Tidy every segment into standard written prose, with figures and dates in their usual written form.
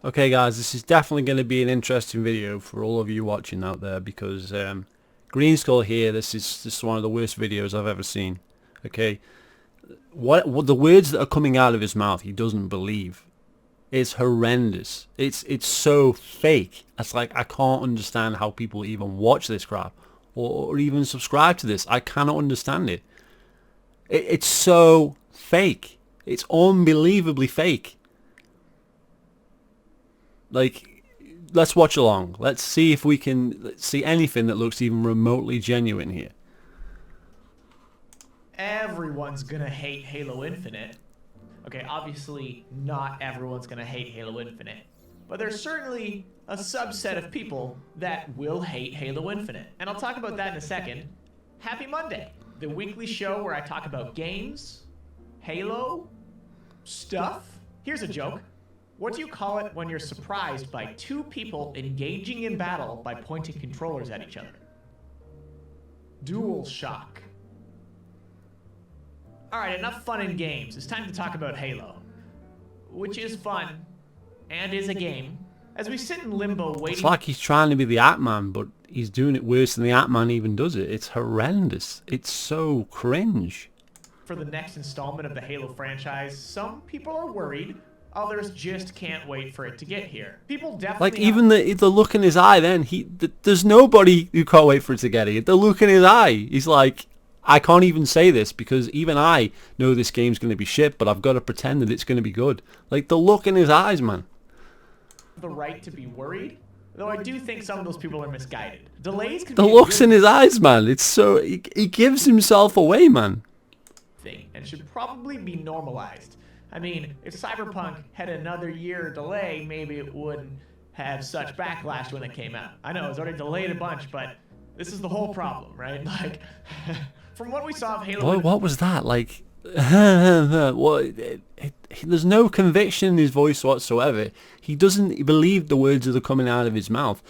Okay guys, this is definitely going to be an interesting video for all of you watching out there because Greenskull here, this is one of the worst videos I've ever seen. Okay, what the words that are coming out of his mouth he doesn't believe. It's horrendous. It's so fake. It's like I can't understand how people even watch this crap or even subscribe to this. I cannot understand it. It's so fake. It's unbelievably fake. Like, let's watch along. Let's see if we can see anything that looks even remotely genuine here. Everyone's gonna hate Halo Infinite. Okay, obviously not everyone's gonna hate Halo Infinite, but there's certainly a subset of people that will hate Halo Infinite. And I'll talk about that in a second. Happy Monday, the weekly show where I talk about games, Halo, stuff. Here's a joke. What do you call it when you're surprised by two people engaging in battle by pointing controllers at each other? Dual shock. Alright, enough fun and games. It's time to talk about Halo. Which is fun, and is a game. As we sit in limbo waiting... It's like he's trying to be the Ant-Man, but he's doing it worse than the Ant-Man even does it. It's horrendous. It's so cringe. For the next installment of the Halo franchise, some people are worried. Others just can't wait for it to get here. People definitely... Like, even the look in his eye then, there's nobody who can't wait for it to get here. The look in his eye, he's like, I can't even say this because even I know this game's going to be shit, but I've got to pretend that it's going to be good. Like, the look in his eyes, man. The right to be worried, though I do think some of those people are misguided. Delays can The be looks in his eyes, man. It's so... He gives himself away, man. Thing, and should probably be normalized. I mean, if Cyberpunk had another year delay, maybe it wouldn't have such backlash when it came out. I know, it's already delayed a bunch, but this is the whole problem, right? Like, from what we saw of Halo... What was that? Like, what? There's no conviction in his voice whatsoever. He doesn't believe the words that are coming out of his mouth.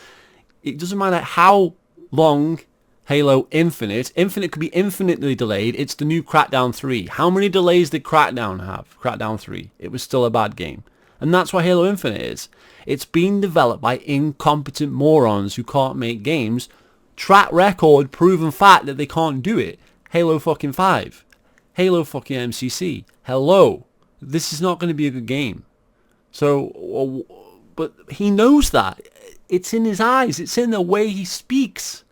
It doesn't matter how long Halo Infinite could be infinitely delayed. It's the new Crackdown 3. How many delays did Crackdown have? Crackdown 3. It was still a bad game. And that's what Halo Infinite is. It's being developed by incompetent morons who can't make games. Track record, proven fact that they can't do it. Halo fucking 5. Halo fucking MCC. Hello. This is not going to be a good game. So, but he knows that. It's in his eyes. It's in the way he speaks.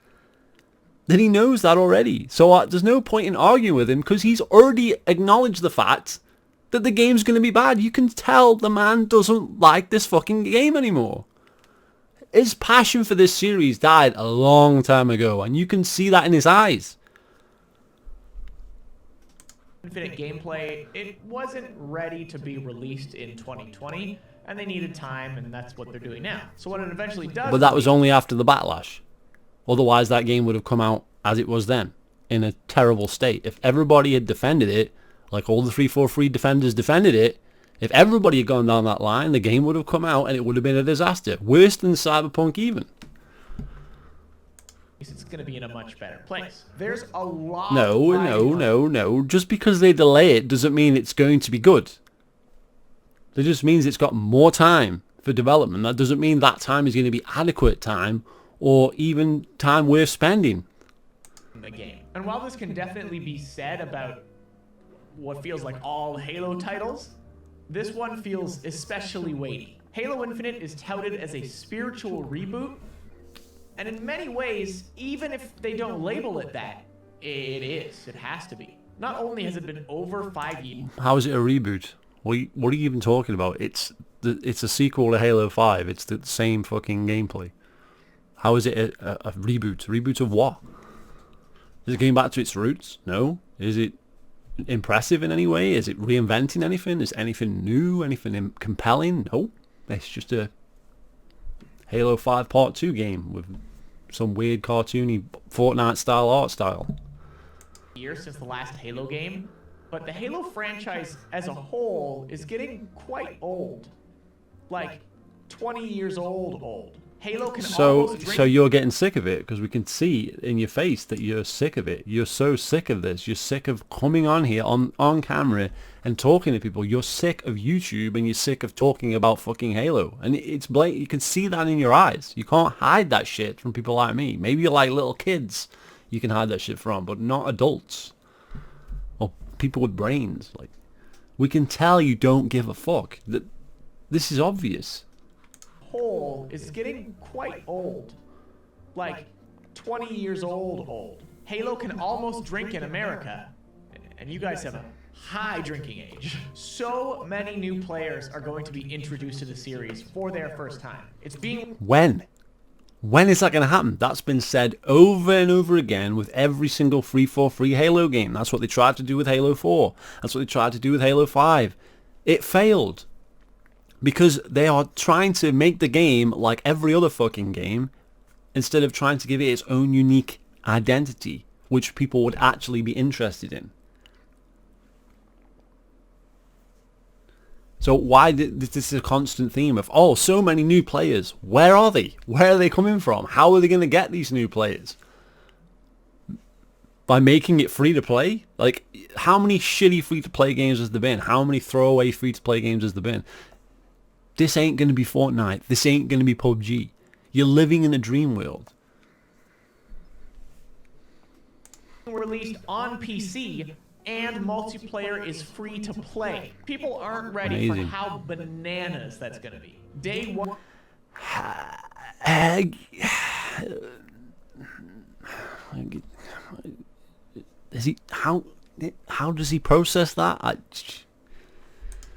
That he knows that already. So there's no point in arguing with him because he's already acknowledged the fact that the game's going to be bad. You can tell the man doesn't like this fucking game anymore. His passion for this series died a long time ago, and you can see that in his eyes. Infinite gameplay, it wasn't ready to be released in 2020, and they needed time, and that's what they're doing now. So what it eventually does... But that was only after the backlash. Otherwise, that game would have come out as it was then, in a terrible state. If everybody had defended it, like all the 343 defenders defended it, if everybody had gone down that line, the game would have come out and it would have been a disaster. Worse than Cyberpunk even. It's going to be in a much better place. There's a lot... No. Just because they delay it doesn't mean it's going to be good. It just means it's got more time for development. That doesn't mean that time is going to be adequate time or even time worth spending. The game. And while this can definitely be said about what feels like all Halo titles, this one feels especially weighty. Halo Infinite is touted as a spiritual reboot, and in many ways, even if they don't label it that, it is. It has to be. Not only has it been over 5 years... How is it a reboot? What are you even talking about? It's a sequel to Halo 5. It's the same fucking gameplay. How is it a reboot? A reboot of what? Is it going back to its roots? No. Is it impressive in any way? Is it reinventing anything? Is anything new? Anything compelling? No. It's just a Halo 5 Part 2 game with some weird cartoony Fortnite style art style. Years since the last Halo game, but the Halo franchise as a whole is getting quite old. Like 20 years old. Halo can So almost drink. so you're getting sick of it because we can see in your face that you're sick of it. You're so sick of this. You're sick of coming on here on camera and talking to people. You're sick of YouTube and you're sick of talking about fucking Halo. And it's blatant. You can see that in your eyes. You can't hide that shit from people like me. Maybe you're like little kids you can hide that shit from, but not adults or people with brains. Like, we can tell you don't give a fuck. This is obvious. Hole is getting quite old. Like 20 years old. Halo can almost drink in America. And you guys have a high drinking age. So many new players are going to be introduced to the series for their first time. It's being... When? When is that going to happen? That's been said over and over again with every single free for free Halo game. That's what they tried to do with Halo 4. That's what they tried to do with Halo 5. It failed. Because they are trying to make the game like every other fucking game instead of trying to give it its own unique identity, which people would actually be interested in. So why this is a constant theme of, oh, so many new players. Where are they? Where are they coming from? How are they going to get these new players? By making it free to play? Like, how many shitty free to play games has there been? How many throwaway free to play games has there been? This ain't going to be Fortnite. This ain't going to be PUBG. You're living in a dream world. released on PC and multiplayer is free to play. People aren't ready for how bananas that's going to be. Day one. Is he how does he process that?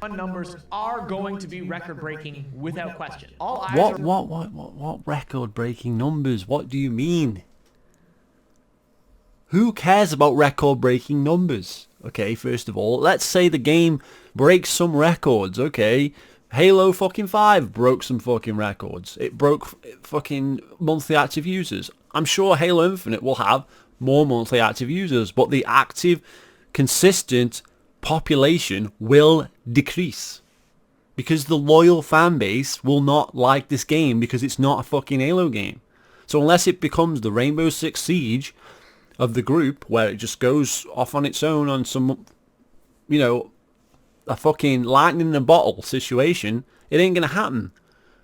Numbers are going to be record-breaking without question. All eyes What record-breaking numbers? What do you mean? Who cares about record-breaking numbers? Okay, first of all, let's say the game breaks some records, okay? Halo fucking 5 broke some fucking records. It broke fucking monthly active users. I'm sure Halo Infinite will have more monthly active users, but the active, consistent population will decrease. Because the loyal fan base will not like this game because it's not a fucking Halo game. So unless it becomes the Rainbow Six Siege of the group, where it just goes off on its own on some, you know, a fucking lightning in a bottle situation, it ain't gonna happen.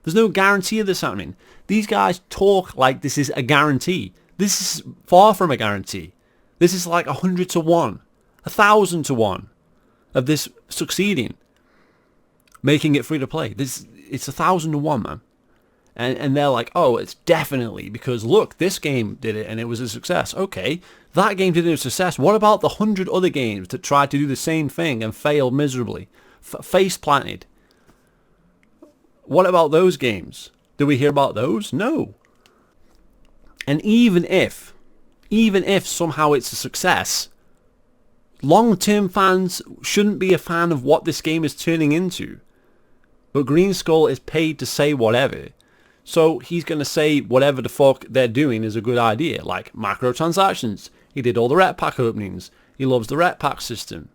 There's no guarantee of this happening. These guys talk like this is a guarantee. This is far from a guarantee. This is like 100 to 1, 1,000 to 1 of this succeeding, making it free to play. It's 1,000 to 1, man. And they're like, oh, it's definitely because look, this game did it and it was a success. Okay, that game did it a success. What about the 100 other games that tried to do the same thing and failed miserably, face planted? What about those games? Do we hear about those? No. And even if somehow it's a success, long-term fans shouldn't be a fan of what this game is turning into. But Greenskull is paid to say whatever. So he's going to say whatever the fuck they're doing is a good idea. Like microtransactions. He did all the ret pack openings. He loves the ret pack system.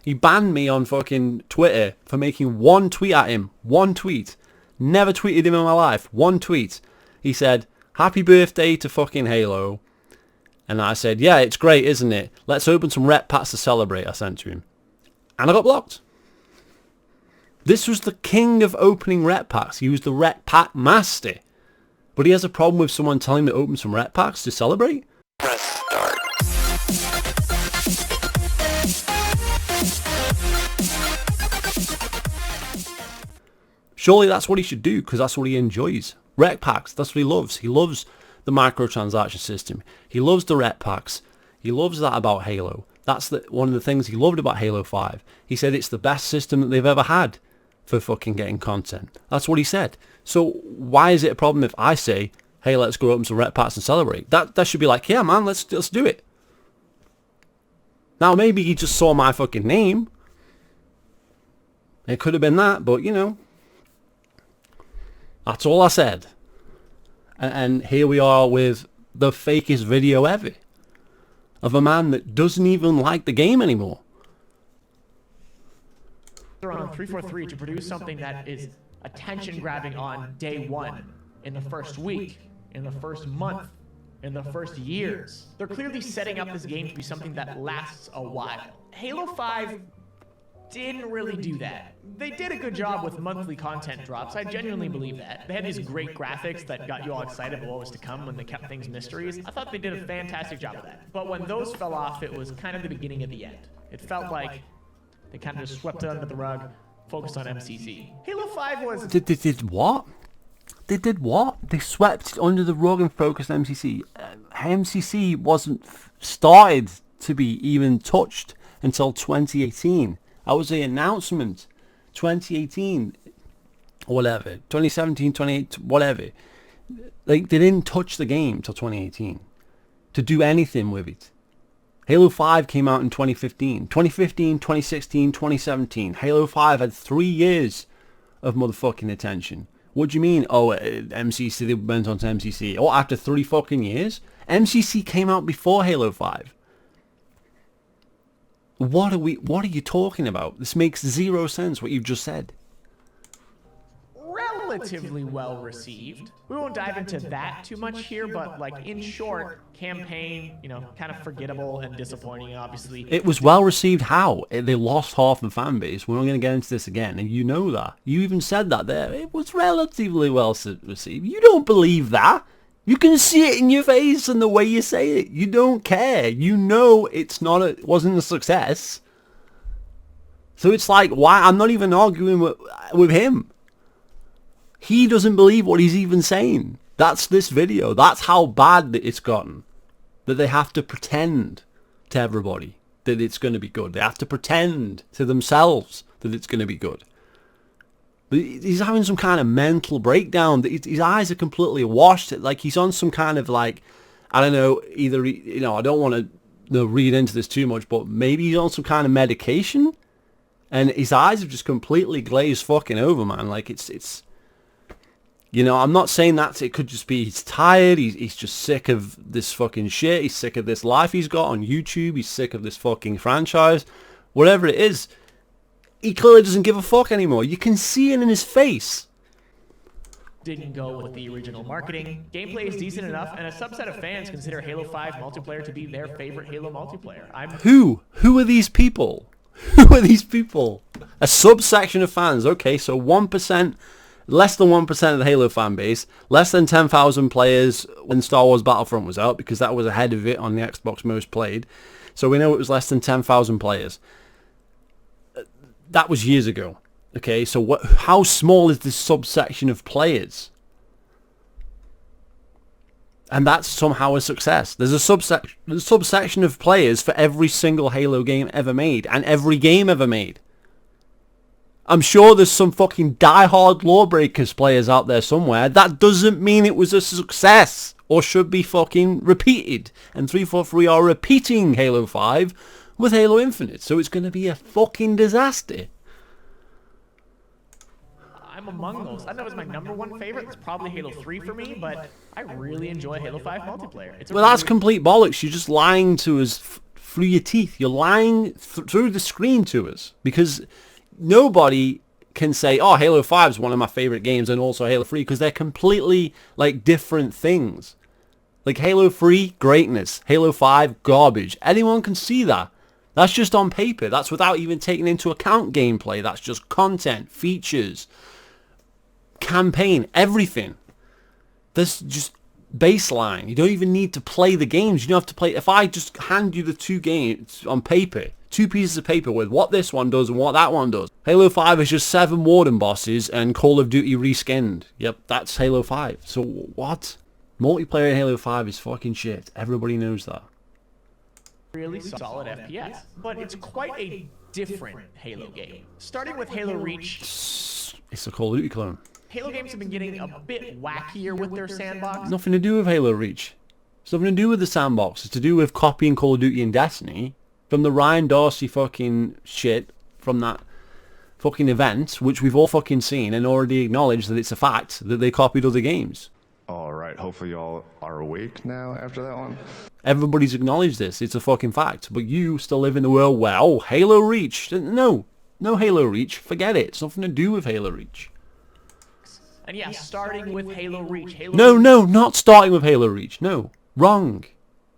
He banned me on fucking Twitter for making one tweet at him. One tweet. Never tweeted him in my life. One tweet. He said, happy birthday to fucking Halo. And I said, yeah, it's great, isn't it? Let's open some ret packs to celebrate, I sent to him. And I got blocked. This was the king of opening ret packs. He was the ret pack master. But he has a problem with someone telling him to open some ret packs to celebrate? Press start. Surely that's what he should do, because that's what he enjoys. Ret packs, that's what he loves. He loves the microtransaction system. He loves the ret packs. He loves that about Halo. That's one of the things he loved about Halo 5. He said it's the best system that they've ever had for fucking getting content. That's what he said. So why is it a problem if I say, hey, let's go open some ret packs and celebrate? That should be like, yeah, man, let's do it. Now, maybe he just saw my fucking name. It could have been that, but, you know, that's all I said. And here we are with the fakest video ever of a man that doesn't even like the game anymore. They're on 343 to produce something that is attention grabbing on day one. in the first week, in the first month, in the first years. They're clearly setting up this game to be something that lasts a while. Halo 5 didn't really do that. They did a good job with monthly content drops. I genuinely believe that. They had these great graphics that got you all excited about what was to come when they kept things mysteries. I thought they did a fantastic job of that. But when those fell off, it was kind of the beginning of the end. It felt like they kind of just swept it under the rug, focused on MCC. Halo 5 was... Did what? They did what? They swept it under the rug and focused on MCC. MCC wasn't started to be even touched until 2018. That was the announcement. 2018, whatever. 2017, 2018, whatever. Like, they didn't touch the game till 2018 to do anything with it. Halo 5 came out in 2015. 2015, 2016, 2017. Halo 5 had 3 years of motherfucking attention. What do you mean? Oh, MCC, they went on to MCC. Oh, after 3 fucking years? MCC came out before Halo 5. What are you talking about? This makes zero sense, what you've just said. Relatively well received. We won't dive into that too much here, but like in short, campaign, you know, kind of forgettable and disappointing, obviously. It was well received. How? They lost half the fan base. We're not going to get into this again, and you know that. You even said that there. It was relatively well received. You don't believe that. You can see it in your face and the way you say it. You don't care. You know it wasn't a success. So it's like, why? I'm not even arguing with him. He doesn't believe what he's even saying. That's this video. That's how bad it's gotten. That they have to pretend to everybody that it's going to be good. They have to pretend to themselves that it's going to be good. He's having some kind of mental breakdown. His eyes are completely washed. Like he's on some kind of like, I don't know, either, you know, I don't want to read into this too much, but maybe he's on some kind of medication. And his eyes have just completely glazed fucking over, man. Like it's, you know, I'm not saying that it could just be he's tired. He's just sick of this fucking shit. He's sick of this life he's got on YouTube. He's sick of this fucking franchise. Whatever it is. He clearly doesn't give a fuck anymore. You can see it in his face. Didn't go with the original marketing. Gameplay is decent enough, and a subset of fans consider Halo 5 multiplayer to be their favorite Halo multiplayer. Who? Who are these people? Who are these people? A subsection of fans. Okay, so 1%, less than 1% of the Halo fan base, less than 10,000 players when Star Wars Battlefront was out, because that was ahead of it on the Xbox most played. So we know it was less than 10,000 players. That was years ago. Okay, so how small is this subsection of players? And that's somehow a success. There's a subsection of players for every single Halo game ever made, and every game ever made. I'm sure there's some fucking diehard Lawbreakers players out there somewhere. That doesn't mean it was a success, or should be fucking repeated. And 343 are repeating Halo 5 with Halo Infinite, so it's going to be a fucking disaster. I'm among those. I know it's my #1 favorite. It's probably Halo 3 for me, but I really enjoy Halo 5 multiplayer. Well, that's complete bollocks. You're just lying to us through your teeth. You're lying through the screen to us, because nobody can say, oh, Halo 5 is one of my favorite games and also Halo 3, because they're completely like different things. Like Halo 3, greatness. Halo 5, garbage. Anyone can see that. That's just on paper. That's without even taking into account gameplay. That's just content, features, campaign, everything. That's just baseline. You don't even need to play the games. You don't have to play. If I just hand you the 2 games on paper, 2 pieces of paper with what this one does and what that one does. Halo 5 is just 7 Warden bosses and Call of Duty reskinned. Yep, that's Halo 5. So what? Multiplayer in Halo 5 is fucking shit. Everybody knows that. Really solid FPS, but it's quite a different Halo game. Starting with Halo Reach, it's a Call of Duty clone. Halo games have been getting a bit wackier with their sandbox. Nothing to do with Halo Reach. It's nothing to do with the sandbox. It's to do with copying Call of Duty and Destiny from the Ryan Dorsey fucking shit from that fucking event, which we've all fucking seen and already acknowledged that it's a fact that they copied other games. All right, hopefully y'all are awake now after that one. Everybody's acknowledged this. It's a fucking fact. But you still live in the world where, oh, Halo Reach. No Halo Reach. Forget it. It's nothing to do with Halo Reach. And yeah, starting with Halo Reach. No, not starting with Halo Reach. No, wrong.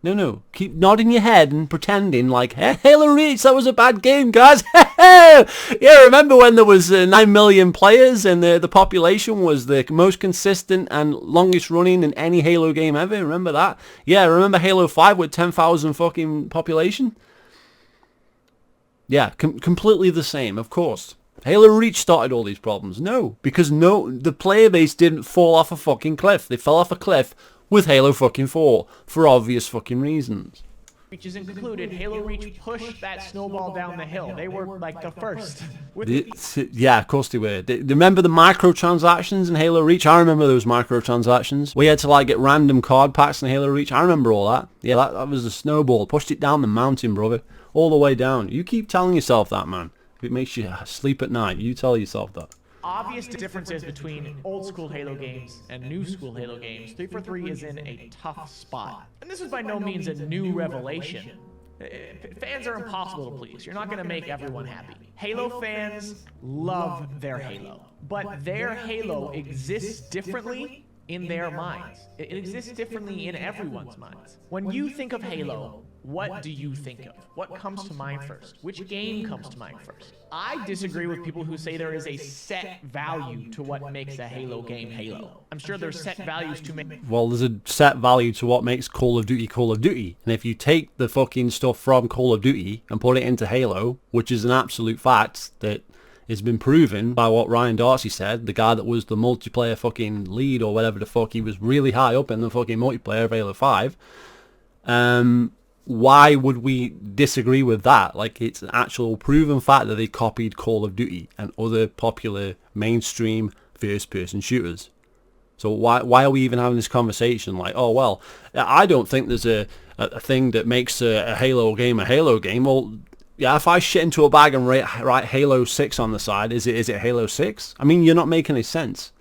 No. Keep nodding your head and pretending like, hey, Halo Reach, that was a bad game, guys. Yeah, remember when there was 9 million players and the population was the most consistent and longest running in any Halo game ever? Remember that? Yeah, remember Halo 5 with 10,000 fucking population? Yeah, completely the same, of course. Halo Reach started all these problems. No, because the player base didn't fall off a fucking cliff. They fell off a cliff with Halo fucking 4 for obvious fucking reasons. Reach is included. Halo Reach pushed that snowball down the hill. They were like the first. Yeah, of course they were. Remember the microtransactions in Halo Reach? I remember those microtransactions. We had to like get random card packs in Halo Reach. I remember all that. Yeah, that was the snowball. Pushed it down the mountain, brother. All the way down. You keep telling yourself that, man. If it makes you sleep at night, you tell yourself that. Obvious differences between old school Halo games and new school Halo games. 343 is in a tough spot. And this is by no means a new revelation. Fans are impossible to please. You're not going to make everyone happy. Halo fans love their Halo. But their Halo exists differently in their minds. It exists differently in everyone's minds. When you think of Halo, what do you think of? What comes to mind first? Which game comes to mind first? I disagree with people who say there is a set value to what makes a Halo game Halo. I'm sure there's set values to make... Well, there's a set value to what makes Call of Duty Call of Duty. And if you take the fucking stuff from Call of Duty and put it into Halo, which is an absolute fact that has been proven by what Ryan Darcy said, the guy that was the multiplayer fucking lead or whatever the fuck, he was really high up in the fucking multiplayer of Halo 5. Why would we disagree with that? Like, it's an actual proven fact that they copied Call of Duty and other popular mainstream first-person shooters. So why are we even having this conversation? Like, oh, well, I don't think there's a thing that makes a Halo game a Halo game. Well, yeah, if I shit into a bag and write Halo 6 on the side, is it Halo 6? I mean, you're not making any sense.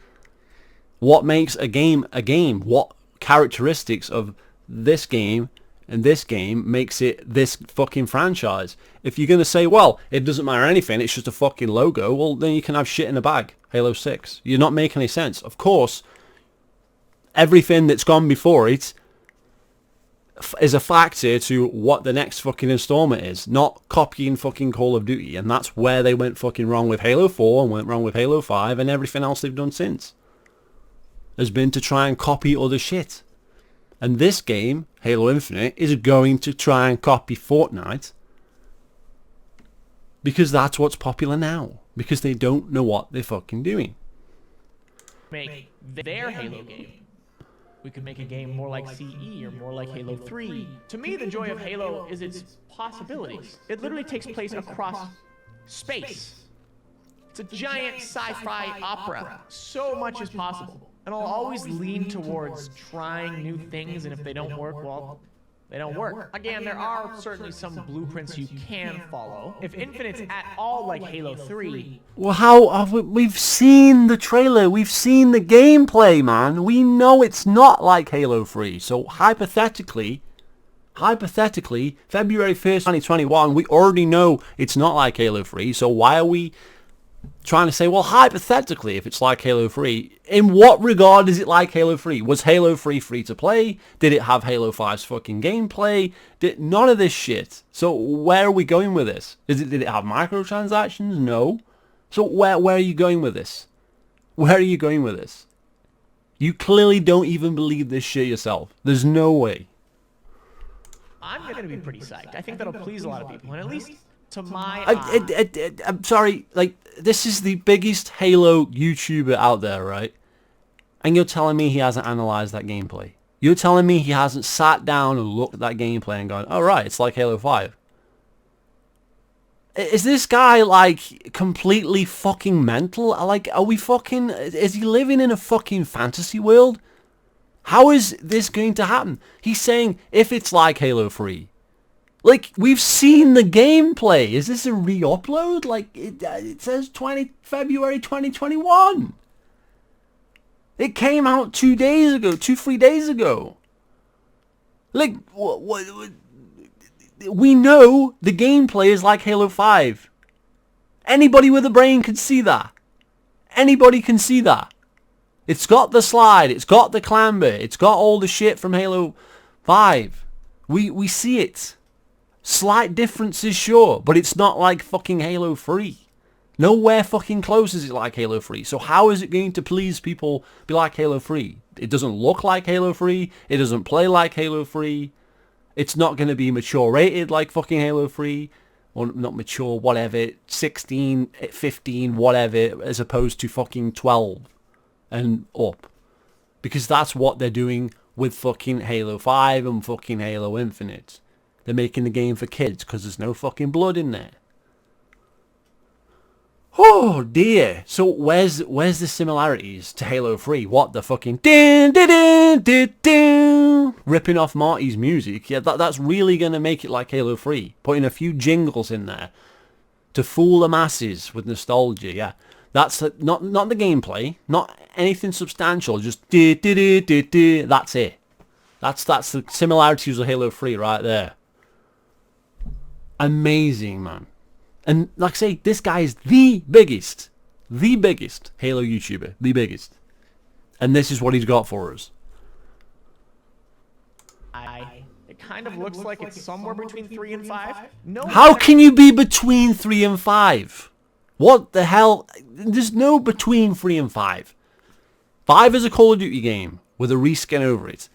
What makes a game a game? What characteristics of this game and this game makes it this fucking franchise? If you're going to say, well, it doesn't matter anything, it's just a fucking logo, well, then you can have shit in a bag. Halo 6. You're not making any sense. Of course, everything that's gone before it is a factor to what the next fucking installment is, not copying fucking Call of Duty. And that's where they went fucking wrong with Halo 4 and went wrong with Halo 5 and everything else they've done since. Has been to try and copy other shit. And this game, Halo Infinite, is going to try and copy Fortnite because that's what's popular now. Because they don't know what they're fucking doing. Make their Halo game. We could make a game more like CE or more like Halo 3. To me, the joy of Halo is its possibilities. It literally takes place across space. It's a giant sci-fi opera. So much is possible. And I'll always lean towards trying new things, and if they don't work, well, they don't work. Again, there are certainly some blueprints you can follow. If Infinite's at all like Halo 3... Well, we've seen the trailer, we've seen the gameplay, man. We know it's not like Halo 3. So hypothetically, February 1st, 2021, we already know it's not like Halo 3. So why are we trying to say, well, hypothetically, if it's like Halo 3, in what regard is it like Halo 3? Was Halo 3 free to play? Did it have Halo 5's fucking gameplay? None of this shit. So where are we going with this? Did it have microtransactions? No. So where are you going with this? Where are you going with this? You clearly don't even believe this shit yourself. There's no way. I'm going to be pretty psyched. I think that'll please a lot of people, and at least to my I'm sorry, like, this is the biggest Halo YouTuber out there, right? And you're telling me he hasn't analyzed that gameplay. You're telling me he hasn't sat down and looked at that gameplay and gone, oh, right, it's like Halo 5. Is this guy, like, completely fucking mental? Like, are we fucking... Is he living in a fucking fantasy world? How is this going to happen? He's saying, if it's like Halo 3... Like, we've seen the gameplay. Is this a re-upload? Like, it says February 2021. It came out 3 days ago. Like, we know the gameplay is like Halo 5. Anybody with a brain can see that. Anybody can see that. It's got the slide. It's got the clamber. It's got all the shit from Halo 5. We see it. Slight differences, sure, but it's not like fucking Halo 3. Nowhere fucking close is it like Halo 3. So how is it going to please people be like Halo 3? It doesn't look like Halo 3. It doesn't play like Halo 3. It's not going to be mature rated like fucking Halo 3. Or not mature, whatever. 16, 15, whatever, as opposed to fucking 12 and up. Because that's what they're doing with fucking Halo 5 and fucking Halo Infinite. They're making the game for kids because there's no fucking blood in there. Oh dear. So where's the similarities to Halo 3? What the fucking din din din din din ripping off Marty's music? Yeah, that's really gonna make it like Halo 3. Putting a few jingles in there to fool the masses with nostalgia. Yeah, that's not the gameplay, not anything substantial. Just di di di di di. That's it. That's the similarities of Halo 3 right there. Amazing, man. And like I say, this guy is the biggest Halo YouTuber, the biggest. And this is what he's got for us. It kind of looks like it's somewhere between 3 and 5. No. How can you be between 3 and 5? What the hell? There's no between 3 and 5. 5 is a Call of Duty game with a reskin over it.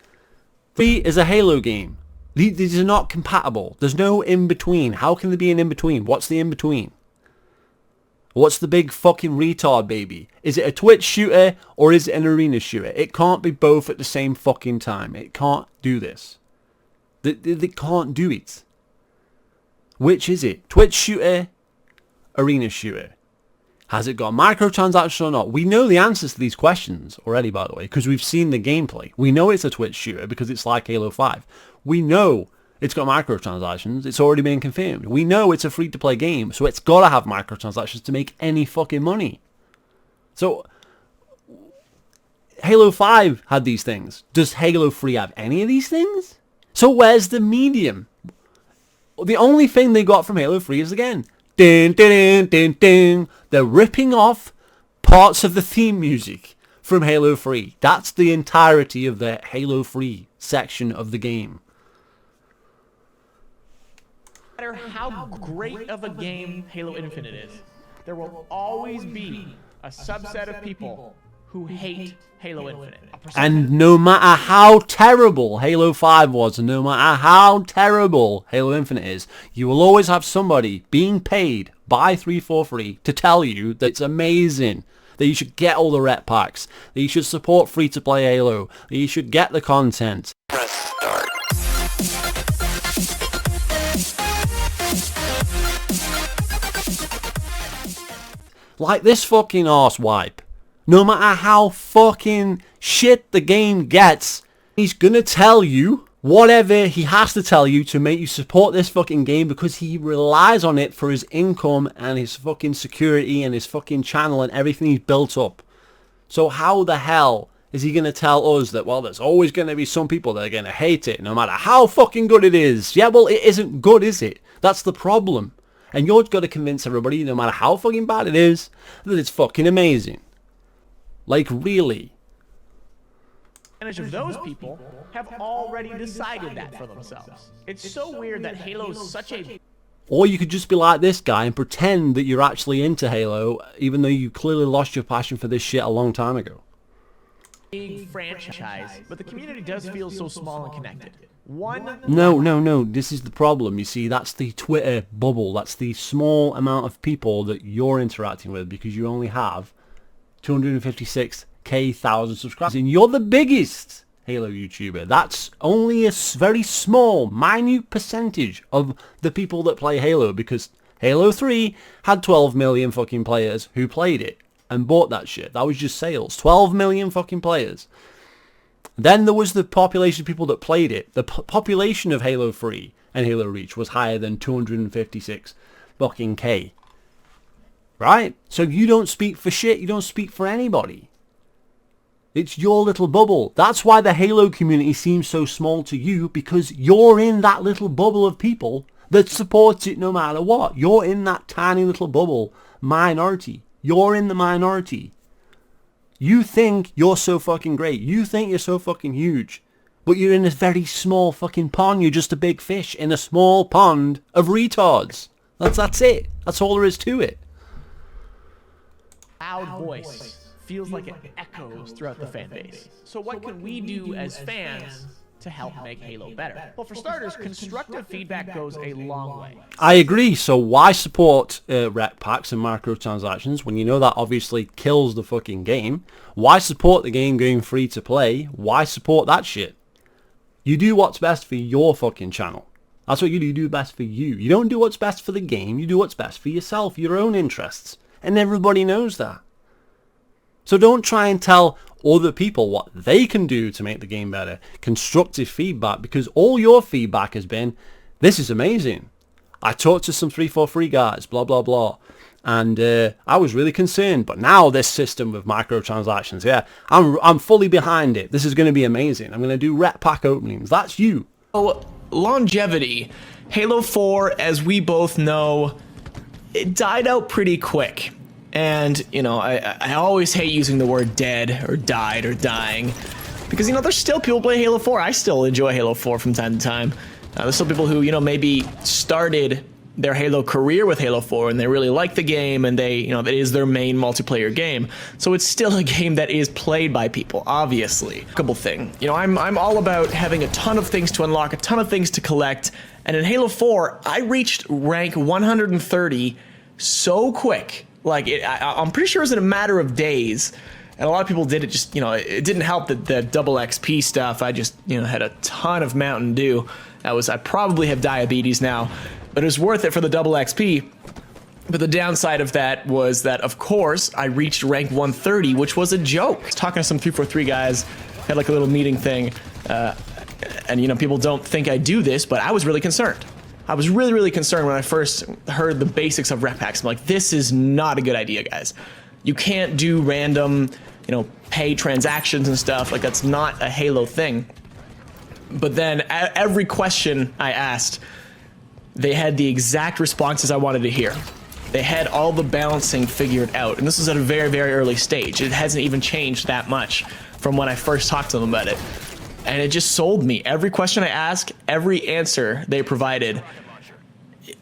3 is a Halo game. These are not compatible. There's no in-between. How can there be an in-between? What's the in-between? What's the big fucking retard, baby? Is it a Twitch shooter or is it an arena shooter? It can't be both at the same fucking time. It can't do this. They can't do it. Which is it? Twitch shooter, arena shooter. Has it got microtransactions or not? We know the answers to these questions already, by the way, because we've seen the gameplay. We know it's a Twitch shooter because it's like Halo 5. We know it's got microtransactions. It's already been confirmed. We know it's a free-to-play game, so it's got to have microtransactions to make any fucking money. So, Halo 5 had these things. Does Halo 3 have any of these things? So where's the medium? The only thing they got from Halo 3 is, again, ding, ding, ding, ding. They're ripping off parts of the theme music from Halo 3. That's the entirety of the Halo 3 section of the game. No matter how great of a game Halo Infinite is, there will always be a subset of people who hate Halo Infinite. And no matter how terrible Halo 5 was, and no matter how terrible Halo Infinite is, you will always have somebody being paid by 343 to tell you that it's amazing, that you should get all the rep packs, that you should support free-to-play Halo, that you should get the content. Press start. Like this fucking arse wipe. No matter how fucking shit the game gets, he's gonna tell you whatever he has to tell you to make you support this fucking game because he relies on it for his income and his fucking security and his fucking channel and everything he's built up. So how the hell is he gonna tell us that, well, there's always gonna be some people that are gonna hate it no matter how fucking good it is? Yeah, well, it isn't good, is it? That's the problem. And you've got to convince everybody, no matter how fucking bad it is, that it's fucking amazing. Like, really. Of those people have already decided that for themselves. It's so weird that Halo is such a... Or you could just be like this guy and pretend that you're actually into Halo, even though you clearly lost your passion for this shit a long time ago. Big franchise, but the community does feel so small and connected. No, this is the problem. You see, that's the Twitter bubble. That's the small amount of people that you're interacting with because you only have 256,000 subscribers. And you're the biggest Halo YouTuber. That's only a very small, minute percentage of the people that play Halo because Halo 3 had 12 million fucking players who played it and bought that shit. That was just sales. 12 million fucking players. Then there was the population of people that played it. The population of Halo 3 and Halo Reach was higher than 256 fucking K. Right? So you don't speak for shit. You don't speak for anybody. It's your little bubble. That's why the Halo community seems so small to you, because you're in that little bubble of people that supports it no matter what. You're in that tiny little bubble minority. You're in the minority. You think you're so fucking great. You think you're so fucking huge. But you're in a very small fucking pond. You're just a big fish in a small pond of retards. That's it. That's all there is to it. Loud voice feels like it echoes throughout the fan base. So what can we do as fans to help make Halo better? Well, for starters, constructive feedback goes a long way. I agree. So why support rec packs and microtransactions when you know that obviously kills the fucking game? Why support the game going free to play? Why support that shit? You do what's best for your fucking channel. That's what you do. You do best for you. You don't do what's best for the game. You do what's best for yourself, your own interests. And everybody knows that. So don't try and tell other people what they can do to make the game better. Constructive feedback, because all your feedback has been, this is amazing. I talked to some 343 guys, blah, blah, blah. And I was really concerned. But now this system with microtransactions, yeah, I'm fully behind it. This is going to be amazing. I'm going to do rep pack openings. That's you. So, longevity. Halo 4, as we both know, it died out pretty quick. And, you know, I always hate using the word dead or died or dying. Because, you know, there's still people play Halo 4. I still enjoy Halo 4 from time to time. There's still people who, you know, maybe started their Halo career with Halo 4 and they really like the game and they, you know, that is their main multiplayer game. So it's still a game that is played by people, obviously. Couple thing. You know, I'm all about having a ton of things to unlock, a ton of things to collect. And in Halo 4, I reached rank 130 so quick. Like, I'm pretty sure it was in a matter of days. And a lot of people did it just, you know, it didn't help that the double XP stuff. I just, you know, had a ton of Mountain Dew. I probably have diabetes now. But it was worth it for the double XP. But the downside of that was that, of course, I reached rank 130, which was a joke. I was talking to some 343 guys, had like a little meeting thing. And, you know, people don't think I do this, but I was really concerned. I was really, really concerned when I first heard the basics of rep packs. I'm like, this is not a good idea, guys. You can't do random, you know, pay transactions and stuff. Like, that's not a Halo thing. But then every question I asked, they had the exact responses I wanted to hear. They had all the balancing figured out. And this was at a very, very early stage. It hasn't even changed that much from when I first talked to them about it. And it just sold me. Every question I asked, every answer they provided,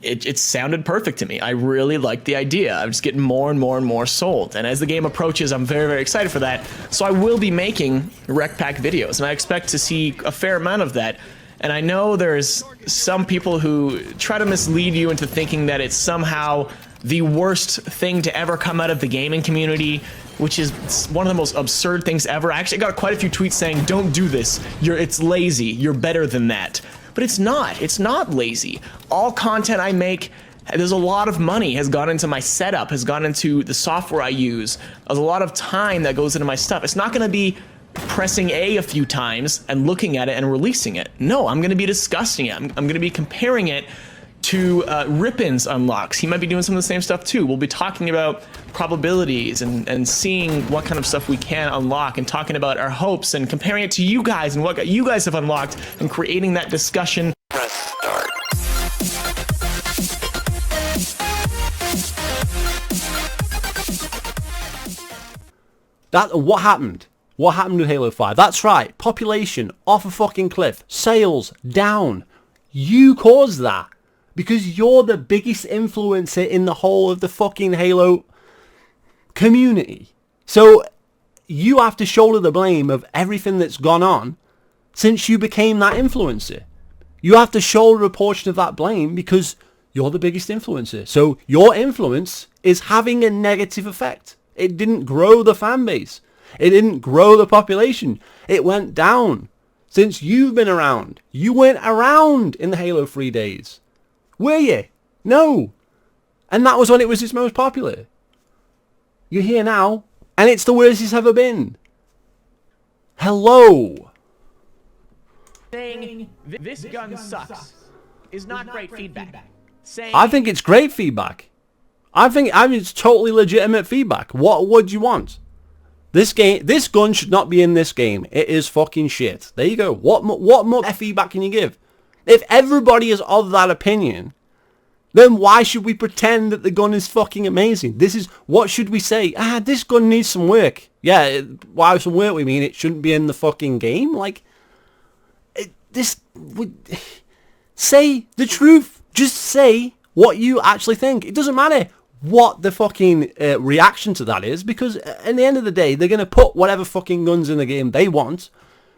it sounded perfect to me. I really liked the idea. I'm just getting more and more and more sold. And as the game approaches, I'm very, very excited for that. So I will be making rec pack videos, and I expect to see a fair amount of that. And I know there's some people who try to mislead you into thinking that it's somehow the worst thing to ever come out of the gaming community, which is one of the most absurd things ever. I actually got quite a few tweets saying, don't do this. It's lazy. You're better than that. But it's not. It's not lazy. All content I make, there's a lot of money has gone into my setup, has gone into the software I use. There's a lot of time that goes into my stuff. It's not going to be pressing A few times and looking at it and releasing it. No, I'm going to be discussing it. I'm going to be comparing it to Rippon's unlocks. He might be doing some of the same stuff too. We'll be talking about probabilities and seeing what kind of stuff we can unlock and talking about our hopes and comparing it to you guys and what you guys have unlocked and creating that discussion. Press start. What happened? What happened with Halo 5? That's right. Population off a fucking cliff. Sales down. You caused that. Because you're the biggest influencer in the whole of the fucking Halo community. So you have to shoulder the blame of everything that's gone on since you became that influencer. You have to shoulder a portion of that blame because you're the biggest influencer. So your influence is having a negative effect. It didn't grow the fan base. It didn't grow the population. It went down since you've been around. You weren't around in the Halo 3 days. Were you? No. And that was when it was its most popular. You're here now, and it's the worst it's ever been. Hello. Saying this gun sucks is not great feedback. Saying I think it's great feedback. I think it's totally legitimate feedback. What would you want? This gun should not be in this game. It is fucking shit. There you go. What more feedback can you give? If everybody is of that opinion, then why should we pretend that the gun is fucking amazing? What should we say? This gun needs some work. Yeah, why some work we mean? It shouldn't be in the fucking game? Like, say the truth. Just say what you actually think. It doesn't matter what the fucking reaction to that is, because at the end of the day, they're going to put whatever fucking guns in the game they want,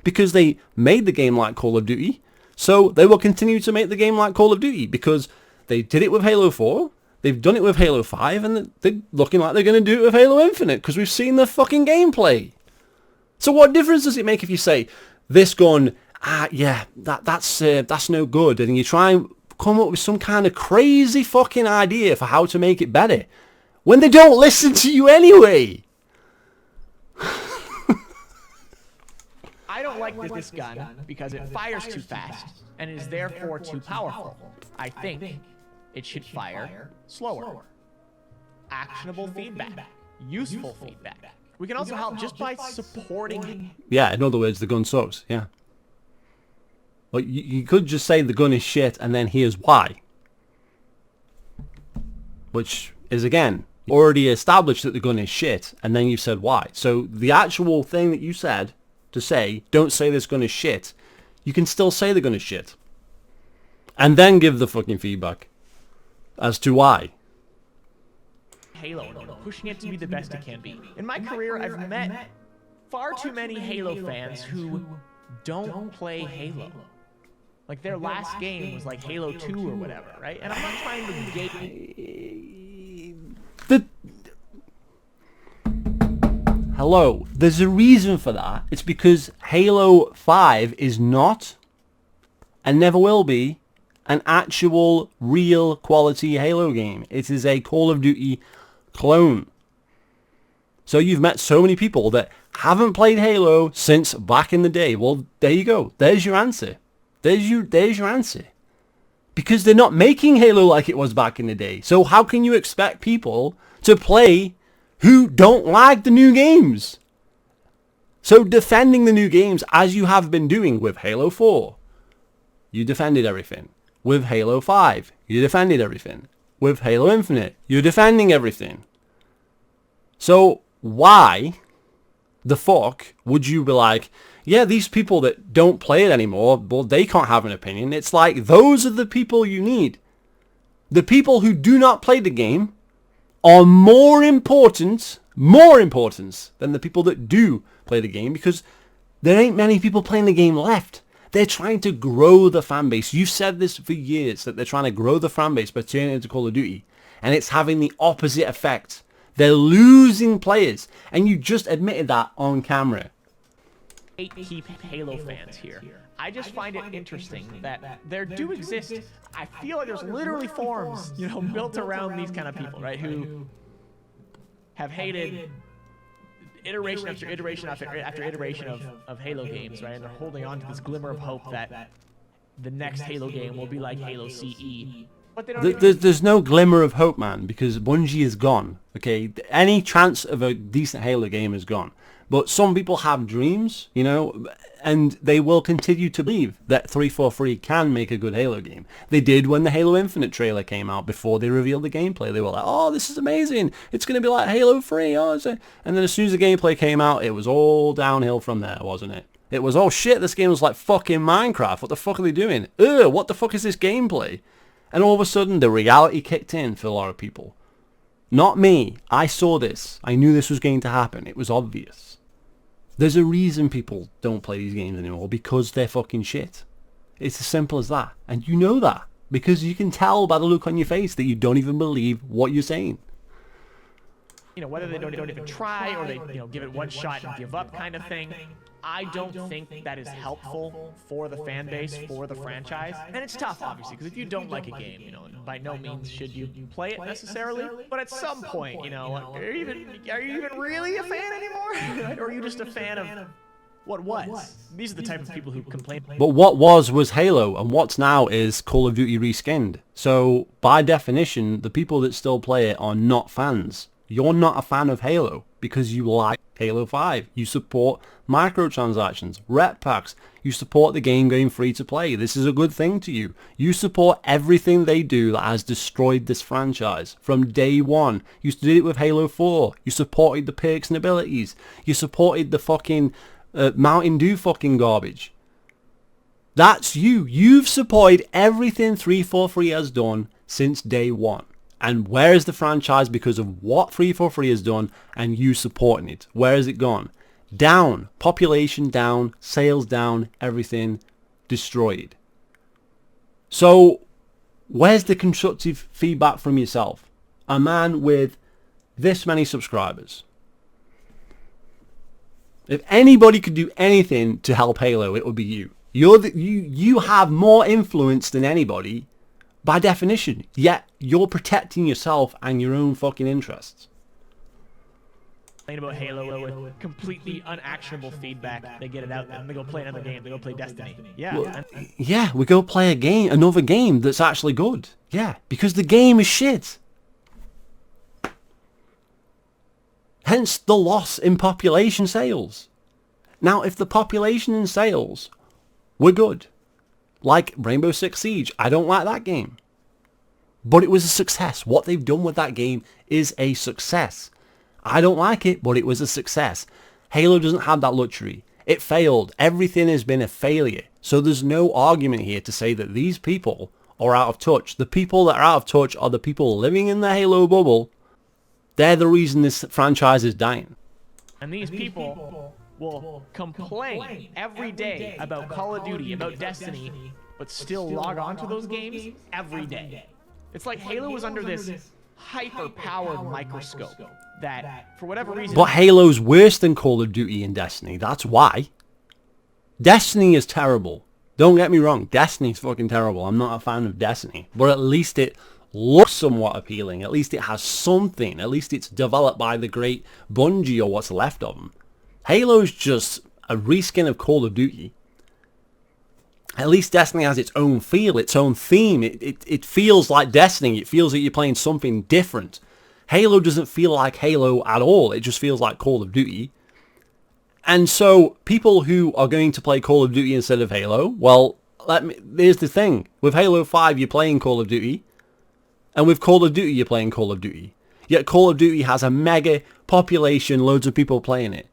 because they made the game like Call of Duty. So they will continue to make the game like Call of Duty, because they did it with Halo 4, they've done it with Halo 5, and they're looking like they're going to do it with Halo Infinite, because we've seen the fucking gameplay. So what difference does it make if you say, this gun, that's no good, and you try and come up with some kind of crazy fucking idea for how to make it better, when they don't listen to you anyway? I don't like this gun because it fires too fast and is therefore too powerful. I think it should fire slower. Actionable feedback. Useful feedback. We can also help just by supporting... Yeah, in other words, the gun sucks, yeah. Well, you could just say the gun is shit and then here's why. Which is, again, already established that the gun is shit, and then you said why. So the actual thing that you said to say, don't say this gun is shit, you can still say the gun is shit. And then give the fucking feedback as to why. Halo, pushing it to be the best it can be. In my career, I've met far too many Halo fans who don't play Halo. Like, their last game was like Halo 2 or whatever, right? And I'm not trying to gate... Hello, there's a reason for that. It's because Halo 5 is not, and never will be, an actual, real quality Halo game. It is a Call of Duty clone. So you've met so many people that haven't played Halo since back in the day. Well, there you go. There's your answer. There's your answer. Because they're not making Halo like it was back in the day. So how can you expect people to play who don't like the new games? So defending the new games, as you have been doing with Halo 4, you defended everything. With Halo 5, you defended everything. With Halo Infinite, you're defending everything. So why the fuck would you be like, yeah, these people that don't play it anymore, well, they can't have an opinion. It's like, those are the people you need. The people who do not play the game are more important than the people that do play the game, because there ain't many people playing the game left. They're trying to grow the fan base. You've said this for years, that they're trying to grow the fan base by turning it into Call of Duty, and it's having the opposite effect. They're losing players, and you just admitted that on camera. Keep Halo fans here. I just find it interesting that there do exist. I feel like there's literally forums, built around these kind of people, right? Who have hated iteration after iteration after iteration of Halo games, right? And they're holding on to this glimmer of hope that the next Halo game will be like Halo CE. But they don't there's no glimmer of hope, man, because Bungie is gone. Okay, any chance of a decent Halo game is gone. But some people have dreams, and they will continue to believe that 343 can make a good Halo game. They did when the Halo Infinite trailer came out. Before they revealed the gameplay, they were like, oh, this is amazing. It's going to be like Halo 3. Oh, and then as soon as the gameplay came out, it was all downhill from there, wasn't it? It was, oh shit, this game was like fucking Minecraft. What the fuck are they doing? Ugh, what the fuck is this gameplay? And all of a sudden, the reality kicked in for a lot of people. Not me. I saw this. I knew this was going to happen. It was obvious. There's a reason people don't play these games anymore, because they're fucking shit. It's as simple as that. And you know that, because you can tell by the look on your face that you don't even believe what you're saying. Whether they don't even try, or they give it one shot and give up kind of thing. I don't think that is helpful for the fan base, for the franchise. And it's tough, obviously, because if you don't like a game, by no means should you play it necessarily. But at some point, are you even really a fan anymore? Or are you just a fan of what was? These are the type of people who complain. But what was Halo, and what's now is Call of Duty reskinned. So by definition, the people that still play it are not fans. You're not a fan of Halo, because you like Halo 5. You support microtransactions, rep packs. You support the game going free to play. This is a good thing to you. You support everything they do that has destroyed this franchise from day one. You did it with Halo 4. You supported the perks and abilities. You supported the fucking Mountain Dew fucking garbage. That's you. You've supported everything 343 has done since day one. And where is the franchise because of what 343 has done and you supporting it? Where has it gone? Down. Population down. Sales down. Everything destroyed. So, where's the constructive feedback from yourself? A man with this many subscribers. If anybody could do anything to help Halo, it would be you. You have more influence than anybody by definition, yet you're protecting yourself and your own fucking interests. About Halo with completely unactionable feedback. They get it out there and they go play another game. They go play Destiny. Yeah. Well, yeah, we go play another game that's actually good. Yeah, because the game is shit. Hence the loss in population sales. Now, if the population and sales were good, like Rainbow Six Siege, I don't like that game. But it was a success. What they've done with that game is a success. I don't like it, but it was a success. Halo doesn't have that luxury. It failed. Everything has been a failure. So there's no argument here to say that these people are out of touch. The people that are out of touch are the people living in the Halo bubble. They're the reason this franchise is dying. And these people will complain every day about Call of Duty, about Destiny, but still log on to those games every day. It's like Halo was under this hyper-powered microscope that, for whatever reason... But Halo's worse than Call of Duty and Destiny. That's why. Destiny is terrible. Don't get me wrong. Destiny's fucking terrible. I'm not a fan of Destiny. But at least it looks somewhat appealing. At least it has something. At least it's developed by the great Bungie or what's left of them. Halo's just a reskin of Call of Duty. At least Destiny has its own feel, its own theme. It feels like Destiny. It feels like you're playing something different. Halo doesn't feel like Halo at all. It just feels like Call of Duty. And so people who are going to play Call of Duty instead of Halo, well, here's the thing. With Halo 5, you're playing Call of Duty. And with Call of Duty, you're playing Call of Duty. Yet Call of Duty has a mega population, loads of people playing it.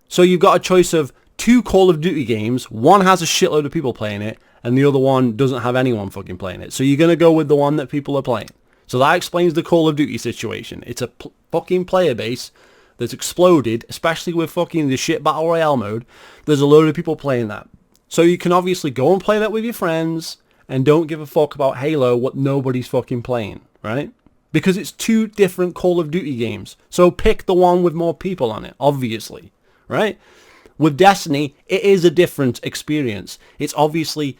So you've got a choice of two Call of Duty games. One has a shitload of people playing it, and the other one doesn't have anyone fucking playing it. So you're going to go with the one that people are playing. So that explains the Call of Duty situation. It's a fucking player base that's exploded, especially with fucking the shit Battle Royale mode. There's a load of people playing that. So you can obviously go and play that with your friends, and don't give a fuck about Halo, what nobody's fucking playing, right? Because it's two different Call of Duty games. So pick the one with more people on it, obviously, right? With Destiny, it is a different experience. It's obviously,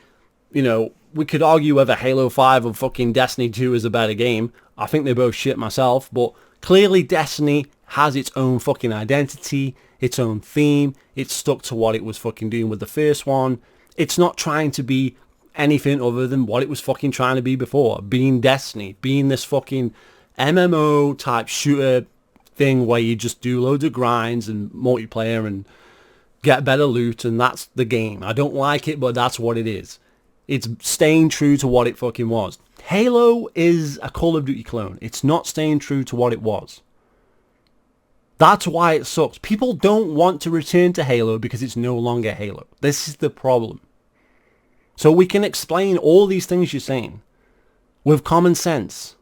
you know, we could argue whether Halo 5 or fucking Destiny 2 is a better game. I think they're both shit myself, but clearly Destiny has its own fucking identity, its own theme. It's stuck to what it was fucking doing with the first one. It's not trying to be anything other than what it was fucking trying to be before. Being Destiny, being this fucking MMO type shooter thing where you just do loads of grinds and multiplayer and get better loot, and that's the game. I don't like it, but that's what it is. It's staying true to what it fucking was. Halo is a Call of Duty clone. It's not staying true to what it was. That's why it sucks. People don't want to return to Halo because it's no longer Halo. This is the problem. So we can explain all these things you're saying with common sense.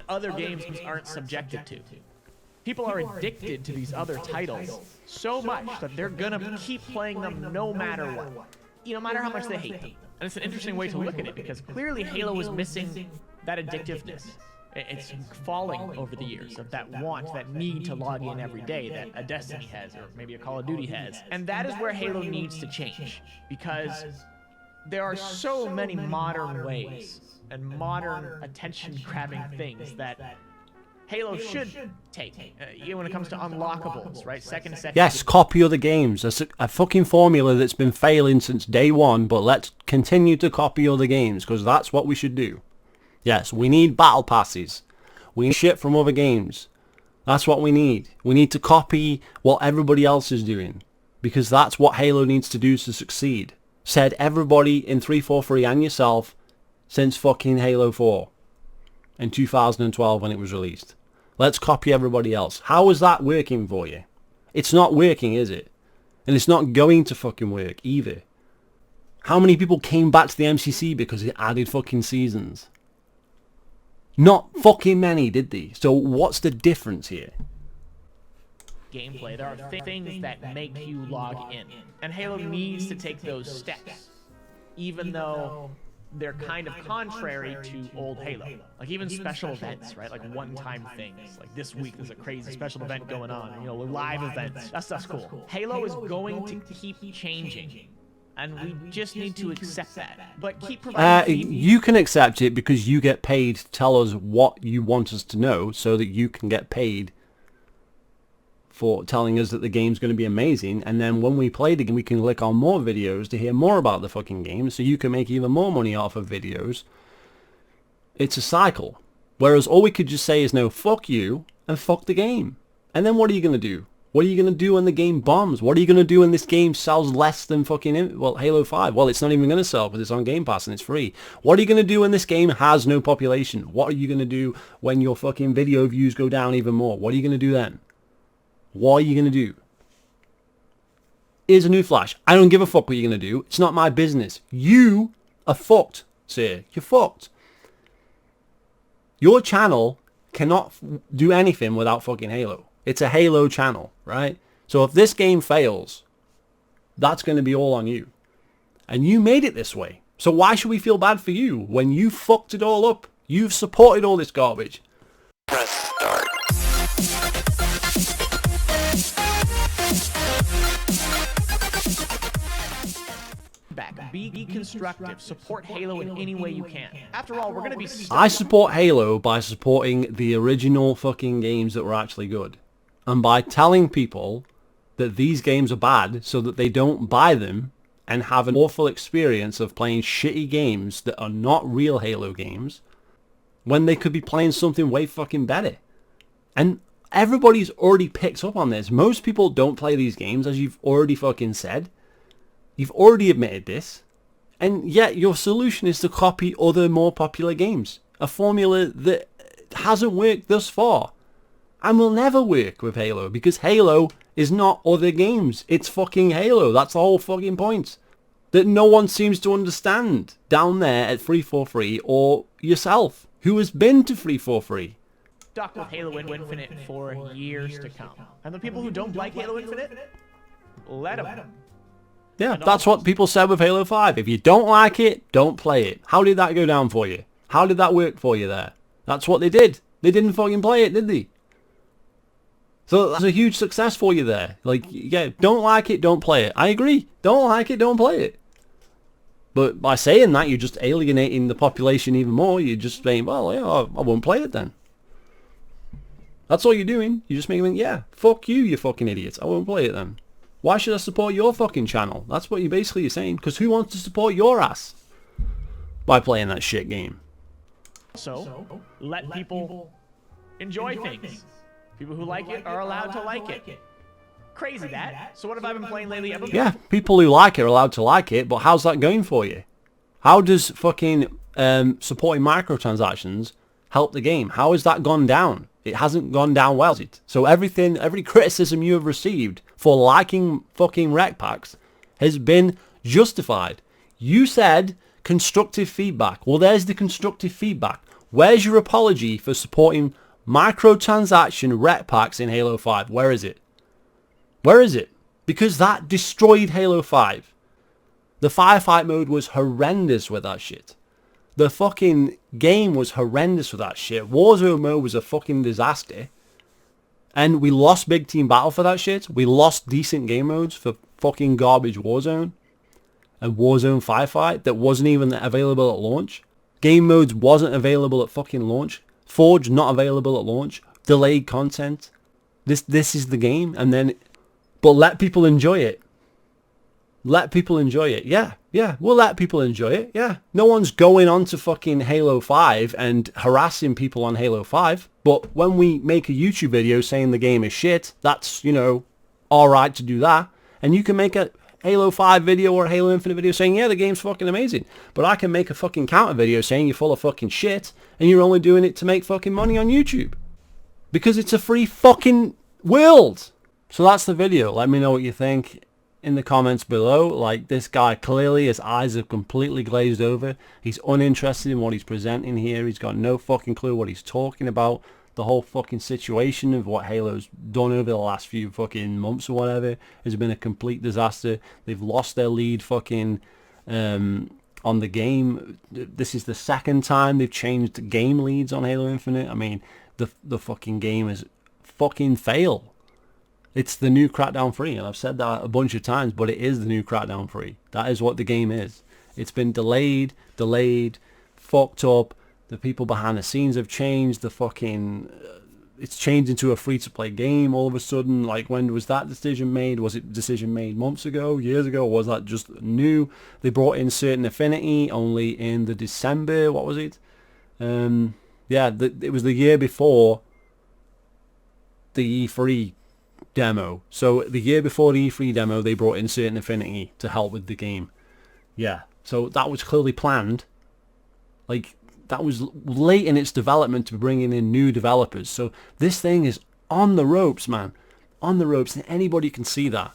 Other games aren't subjected to. People are addicted to these other titles so much that they're gonna keep playing them no matter what. No matter how much they hate them. And it's an interesting way to look at it because clearly Halo is missing that addictiveness. It's falling over the years of that want, that need to log in every day that a Destiny has or maybe a Call of Duty has. And that is where Halo needs to change because there are so many modern ways and modern attention-grabbing things that Halo should take when it comes to unlockables, right? Second. Yes, copy other games. A fucking formula that's been failing since day one, but let's continue to copy other games because that's what we should do. Yes, we need battle passes. We need shit from other games. That's what we need. We need to copy what everybody else is doing, because that's what Halo needs to do to succeed. Said everybody in 343 and yourself since fucking Halo 4 in 2012 when it was released. Let's copy everybody else. How is that working for you? It's not working, is it? And it's not going to fucking work either. How many people came back to the MCC because it added fucking seasons? Not fucking many, did they? So what's the difference here? Gameplay. There are things that make you log in. And Halo needs to take those steps. Even though they're kind of contrary to old Halo. Like even special events, right? Like one-time things. Like this week there's a crazy special event going on. You know, live events. That stuff's cool. Halo is going to keep changing. And we just need to accept that. But keep providing... you can accept it because you get paid to tell us what you want us to know so that you can get paid for telling us that the game's going to be amazing. And then when we play the game, we can click on more videos to hear more about the fucking game so you can make even more money off of videos. It's a cycle. Whereas all we could just say is no, fuck you and fuck the game. And then what are you going to do? What are you going to do when the game bombs? What are you going to do when this game sells less than fucking, well, Halo 5? Well, it's not even going to sell because it's on Game Pass and it's free. What are you going to do when this game has no population? What are you going to do when your fucking video views go down even more? What are you going to do then? What are you going to do? Here's a new flash. I don't give a fuck what you're going to do. It's not my business. You are fucked, sir. You're fucked. Your channel cannot do anything without fucking Halo. It's a Halo channel, right? So if this game fails, that's going to be all on you. And you made it this way. So why should we feel bad for you when you fucked it all up? You've supported all this garbage. Press start. Be constructive. Support Halo in any way you can. After all, we're going to be... I support Halo by supporting the original fucking games that were actually good. And by telling people that these games are bad so that they don't buy them and have an awful experience of playing shitty games that are not real Halo games when they could be playing something way fucking better. And everybody's already picked up on this. Most people don't play these games, as you've already fucking said. You've already admitted this. And yet your solution is to copy other more popular games. A formula that hasn't worked thus far. And will never work with Halo. Because Halo is not other games. It's fucking Halo. That's the whole fucking point. That no one seems to understand down there at 343 or yourself, who has been to 343. Stuck with Halo Infinite for years to come. And the people who don't like Halo Infinite, let them. Yeah, that's what people said with Halo 5. If you don't like it, don't play it. How did that go down for you? How did that work for you there? That's what they did. They didn't fucking play it, did they? So that's a huge success for you there. Like, yeah, don't like it, don't play it. I agree. Don't like it, don't play it. But by saying that, you're just alienating the population even more. You're just saying, well, yeah, I won't play it then. That's all you're doing. You're just making them, yeah, fuck you, you fucking idiots. I won't play it then. Why should I support your fucking channel? That's what you basically are saying. Because who wants to support your ass by playing that shit game? So, let people enjoy things. People who like it are allowed to like it. Crazy that. So what have I been playing lately? Yeah, people who like it are allowed to like it, but how's that going for you? How does fucking supporting microtransactions help the game? How has that gone down? It hasn't gone down well. So every criticism you have received for liking fucking rec packs has been justified. You said constructive feedback. Well, there's the constructive feedback. Where's your apology for supporting microtransaction rec packs in Halo 5? Where is it? Where is it? Because that destroyed Halo 5. The firefight mode was horrendous with that shit. The fucking game was horrendous with that shit. Warzone mode was a fucking disaster. And we lost Big Team Battle for that shit. We lost decent game modes for fucking garbage Warzone. And Warzone Firefight that wasn't even available at launch. Game modes wasn't available at fucking launch. Forge not available at launch. Delayed content. This is the game. And then... But let people enjoy it. Let people enjoy it. Yeah, we'll let people enjoy it. Yeah, no one's going on to fucking Halo 5 and harassing people on Halo 5. But when we make a YouTube video saying the game is shit, that's, you know, all right to do that. And you can make a Halo 5 video or a Halo Infinite video saying, yeah, the game's fucking amazing. But I can make a fucking counter video saying you're full of fucking shit and you're only doing it to make fucking money on YouTube. Because it's a free fucking world. So that's the video. Let me know what you think in the comments below. Like, this guy, clearly his eyes have completely glazed over. He's uninterested in what he's presenting here. He's got no fucking clue what he's talking about. The whole fucking situation of what Halo's done over the last few fucking months or whatever has been a complete disaster. They've lost their lead fucking on the game. This is the second time they've changed game leads on Halo Infinite. I mean, the fucking game is fucking fail. It's the new Crackdown 3, and I've said that a bunch of times, but it is the new Crackdown 3. That is what the game is. It's been delayed, fucked up. The people behind the scenes have changed. The fucking... it's changed into a free-to-play game all of a sudden. Like, when was that decision made? Was it a decision made months ago, years ago? Or was that just new? They brought in certain Affinity only in the December... what was it? Yeah, it was the year before the E3 demo. So the year before the E3 demo, they brought in certain Affinity to help with the game. Yeah, so that was clearly planned. Like, that was late in its development to bringing in new developers. So this thing is on the ropes, man. On the ropes, and anybody can see that.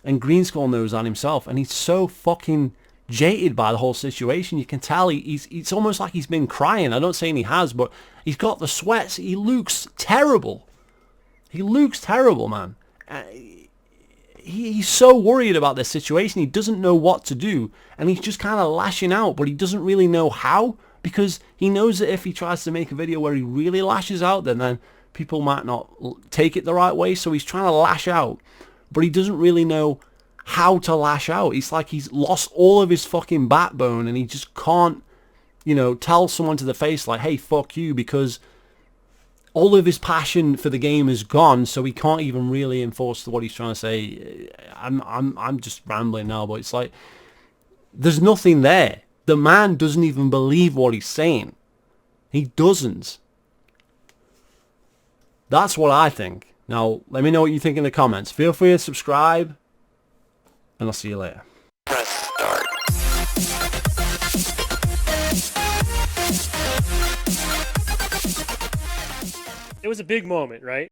And Greenskull knows that himself, and he's so fucking jaded by the whole situation. You can tell it's almost like he's been crying. I don't say he has, but he's got the sweats. He looks terrible. He looks terrible, man. He's so worried about this situation. He doesn't know what to do, and he's just kind of lashing out, but he doesn't really know how, because he knows that if he tries to make a video where he really lashes out, then people might not take it the right way. So he's trying to lash out, but he doesn't really know how to lash out. It's like he's lost all of his fucking backbone, and he just can't, you know, tell someone to the face like, hey, fuck you, because all of his passion for the game is gone, so he can't even really enforce what he's trying to say. I'm just rambling now, but it's like there's nothing there. The man doesn't even believe what he's saying. He doesn't. That's what I think. Now, let me know what you think in the comments. Feel free to subscribe, and I'll see you later. Press start. It was a big moment, right?